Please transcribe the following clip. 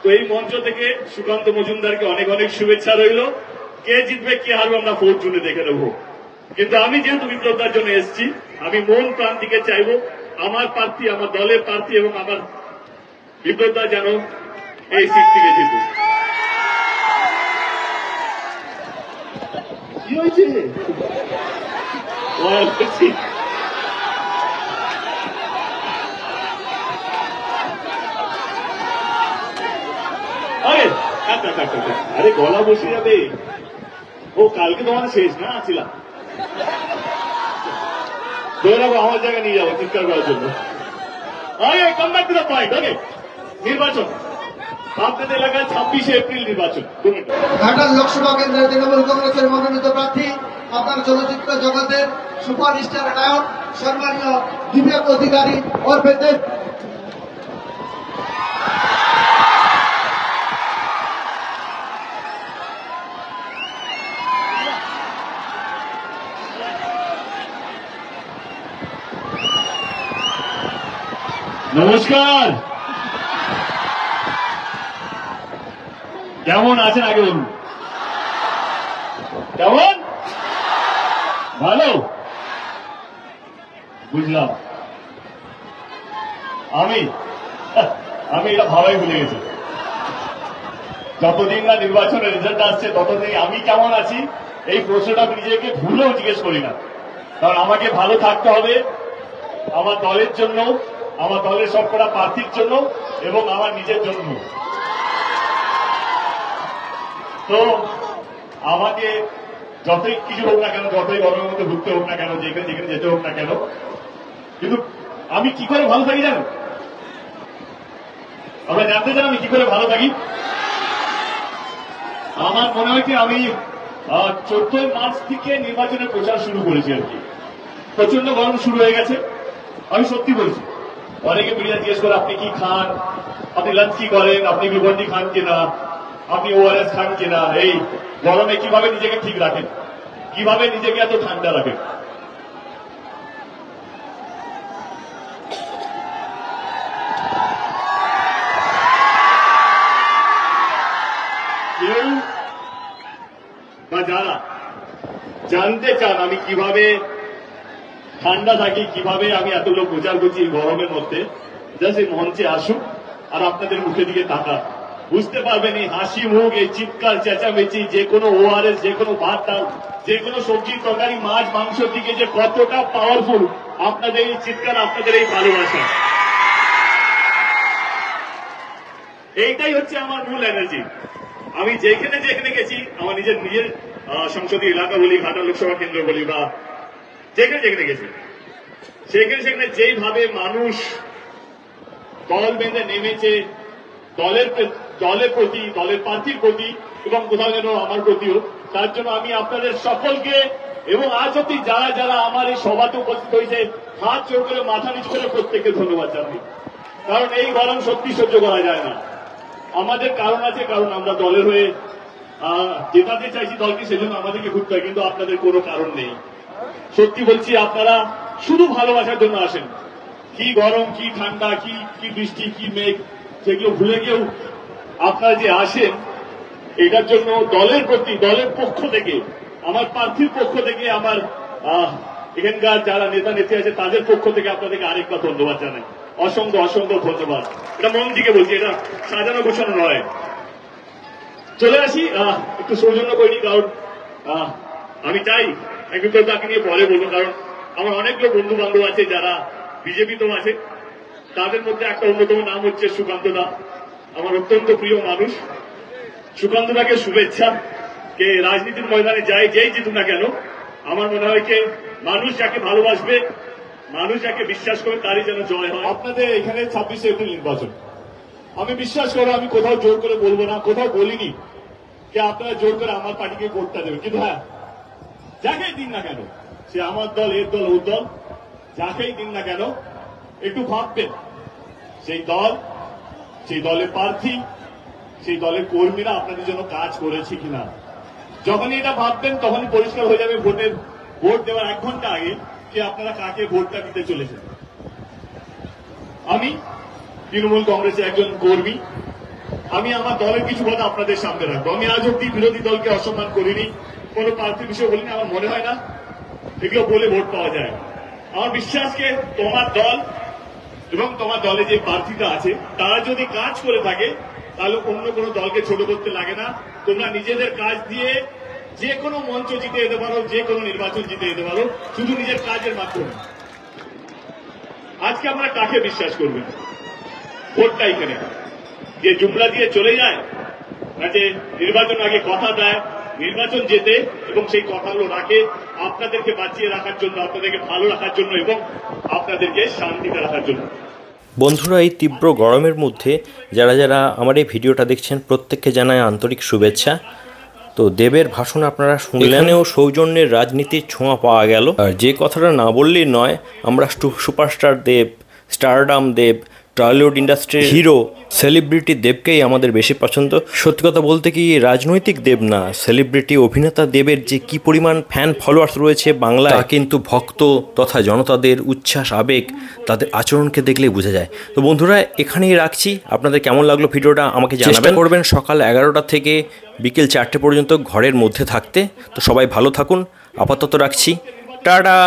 তো এই মঞ্চ থেকে সুকান্ত মজুমদারকে অনেক অনেক শুভেচ্ছা রইল। কে জিতবে কে হারবে আমরা 4 জুনে দেখে নেব। কিন্তু আমি যেহেতু বিপ্লবদার জন্য এসেছি, আমি মন প্রাণ থেকে চাইবো আমার প্রার্থী, আমার দলের প্রার্থী এবং আমার বিপ্লবদা যেন এই সিট থেকে জিতুক। কি হয়েছে? আরে গলা বসে যাবে। ও কালকে তোমার শেষ না ছিলাম, দৌড়াবো আমার জায়গায় নিয়ে যাবো চিৎকার করার জন্য। Come back to the point. Okay, নির্বাচন আপনাদের এলাকায় 26শে এপ্রিল নির্বাচন। ঘাটাল লোকসভা কেন্দ্রের তৃণমূল কংগ্রেসের মনোনীত প্রার্থী আপনার চলচ্চিত্র জগতের সুপারস্টার নায়ক সম্মানীয় বিবেক অধিকারী ওরফে দেব। নমস্কার, কেমন আছেন আগে বলুন? কেমন? ভালো, বুঝলাম। আমি এটা ভাবাই ভুলে গেছি। যতদিন না নির্বাচনের রেজাল্ট আসছে ততদিন আমি কেমন আছি এই প্রশ্নটা আমি নিজেকে ভুলেও জিজ্ঞেস করি না। কারণ আমাকে ভালো থাকতে হবে আমার দলের জন্য, আমার দলের সবকটা প্রার্থীর জন্য এবং আমার নিজের জন্য। তো আমাকে যতই কিছু হোক না কেন, যতই গরমের মধ্যে ঘুরতে হোক না কেন, যেখানে যেখানে যেতে হোক না কেন, কিন্তু আমি কি করে ভালো থাকি জানেন? আমরা জানতে চান আমি কি করে ভালো থাকি? আমার মনে হয় কি আমি 14 মার্চ থেকে নির্বাচনের প্রচার শুরু করেছি আর কি। প্রচন্ড গরম শুরু হয়ে গেছে, আমি সত্যি বলছি। অনেকে মিডিয়া জিজ্ঞেস করে আপনি কি খান, আপনি লাঞ্চ কি করেন, আপনি গ্লুকন্ডি খান কিনা, আপনি ওআরএস খান কিনা, এই গরমে কিভাবে নিজেকে ঠিক রাখেন, কিভাবে নিজেকে এত ঠান্ডা রাখেন। কেউ বা যারা জানতে চান আমি কিভাবে ঠান্ডা থাকি, কিভাবে আমি এত লোক প্রচার করছি এই গরমের মধ্যে, জাস্ট এই মঞ্চে আসুক আর আপনাদের মুখের দিকে তাকা, বুঝতে পারবেন এই হাসি মুখ, এই চিৎকার চেঁচামেচি, যে কোনো ওআরএস, যে কোনো ভাত ডাল, যে কোনো সবজি তরকারি, মাছ মাংসের দিকে যে কতটা পাওয়ারফুল আপনাদের এই চিৎকার, আপনাদের এই ভালোবাসা। এইটাই হচ্ছে আমার মূল এনার্জি। আমি যেখানে যেখানে গেছি, আমার নিজের সংসদীয় এলাকা বলি, ঘাটাল লোকসভা কেন্দ্র বলি, বা যেখানে যেখানে গেছি, সেখানে সেখানে যেইভাবে মানুষ দল বেঁধে নেমেছে দলের প্রতি, দলের প্রার্থীর প্রতি এবং কোথাও যেন আমার প্রতিও, তার জন্য আমি আপনাদের সকলকে এবং আজ অব্দি যারা যারা আমার এই সভাতে উপস্থিত হয়েছে হাত জোর করে মাথা নিচু করে প্রত্যেককে ধন্যবাদ জানাই। কারণ এই গরম সত্যি সহ্য করা যায় না। আমাদের কারণ আছে, কারণ আমরা দলের হয়ে জেতাতে চাইছি দলকে, সেজন্য আমাদেরকে ঘুরতে হয়, কিন্তু আপনাদের কোনো কারণ নেই। সত্যি বলছি, আপনারা শুধু ভালোবাসার জন্য আসেন। কি গরম, কি ঠান্ডা, কি বৃষ্টি, কি মেঘ, সেগুলো ভুলে গিয়েও আপনারা যে আসেন, এটার জন্য দলের প্রতি, দলের পক্ষ থেকে, আমার প্রার্থীর পক্ষ থেকে, আমার এখানকার যারা নেতা নেত্রী আছে তাদের পক্ষ থেকে আপনাদেরকে আরেকবার ধন্যবাদ জানাই। অসংখ্য অসংখ্য ধন্যবাদ। এটা মন থেকে বলছি, এটা সাজানো গোছানো নয়। চলে আসি, একটু সৌজন্য করিনি, কারণ আমি চাই একটু তাকে নিয়ে পরে বলবো, কারণ আমার অনেকগুলো বন্ধু বান্ধব আছে যারা বিজেপিতেও আছে। তাদের মধ্যে একটা অন্যতম নাম হচ্ছে সুকান্ত দা, আমার অত্যন্ত প্রিয় মানুষ। সুকান্ত দাকে শুভেচ্ছা। কে রাজনীতির ময়দানে যায়, যেই জিতুক না কেন, আমার মনে হয় যে মানুষ যাকে ভালোবাসবে, মানুষ যাকে বিশ্বাস করে, তারই যেন জয় হয়। আপনাদের এখানে 26শে এপ্রিল নির্বাচন। আমি বিশ্বাস করো, আমি কোথাও জোর করে বলবো না, কোথাও বলিনি যে আপনারা জোর করে আমার পার্টিকে ভোটটা দেবেন। কিন্তু হ্যাঁ, যাকেই দিন না কেন, সে আমার দল, এর দল, ওর দল, যাকেই দিন না কেন, একটু ভাববেন সেই দল, সেই দলের প্রার্থী, সেই দলের কর্মীরা আপনাদের জন্য কাজ করেছে কিনা। যখনই এটা ভাববেন তখনই পরিষ্কার হয়ে যাবে ভোট দেওয়ার 1 ঘন্টা আগে যে আপনারা কাকে ভোটটা দিতে চলেছেন। আমি তৃণমূল কংগ্রেসের একজন কর্মী, আমি আমার দলের কিছু কথা আপনাদের সামনে রাখবো। আমি আজ অব্দি বিরোধী দলকে অসম্মান করিনি, কোনো প্রার্থীর বিষয়ে বলিনি। আমার মনে হয় না এগুলো বলে ভোট পাওয়া যায়। আমার বিশ্বাসকে তোমার দল এবং তোমার দলে যে প্রার্থীটা আছে তারা যদি কাজ করে থাকে তাহলে অন্য কোনো দলকে ছোট করতে লাগে না। তোমরা নিজেদের কাজ দিয়ে যে কোনো মঞ্চ জিতে যেতে পারো, যে কোনো নির্বাচন জিতে যেতে পারো, শুধু নিজের কাজের মাধ্যমে। আজকে আমরা কাকে বিশ্বাস করবেন? ভোটটা এখানে যে জুমলা দিয়ে চলে যায়, না যে নির্বাচন আগে কথা দেয়, নির্বাচন যেতে এবং সেই কথাগুলো রাখে আপনাদেরকে বাঁচিয়ে রাখার জন্য, আপনাদেরকে ভালো রাখার জন্য এবং আপনাদেরকে শান্তিতে রাখার জন্য। বন্ধুরা, এই তীব্র গরমের মধ্যে যারা যারা আমার এই ভিডিওটা দেখছেন প্রত্যেককে জানায় আন্তরিক শুভেচ্ছা। তো দেবের ভাষণ আপনারা শুনলেনও, সৌজন্যের রাজনীতির ছোঁয়া পাওয়া গেল। আর যে কথাটা না বললেই নয়, আমরা সুপারস্টার দেব, স্টারডাম দেব, টলিউড ইন্ডাস্ট্রির হিরো, সেলিব্রিটি দেবকেই আমাদের বেশি পছন্দ। সত্যি কথা বলতে কি, রাজনৈতিক দেব না, সেলিব্রিটি অভিনেতা দেবের যে কি পরিমাণ ফ্যান ফলোয়ার্স রয়েছে বাংলায়, তা কিন্তু ভক্ত তথা জনতাদের উচ্ছ্বাস, আবেগ, তাদের আচরণকে দেখলেই বোঝা যায়। তো বন্ধুরা, এখানেই রাখছি। আপনাদের কেমন লাগলো ভিডিওটা আমাকে জানাবেন। করবেন সকাল 11টা থেকে বিকেল 4টে পর্যন্ত ঘরের মধ্যে থাকতে। তো সবাই ভালো থাকুন, আপাতত রাখছি, টাটা।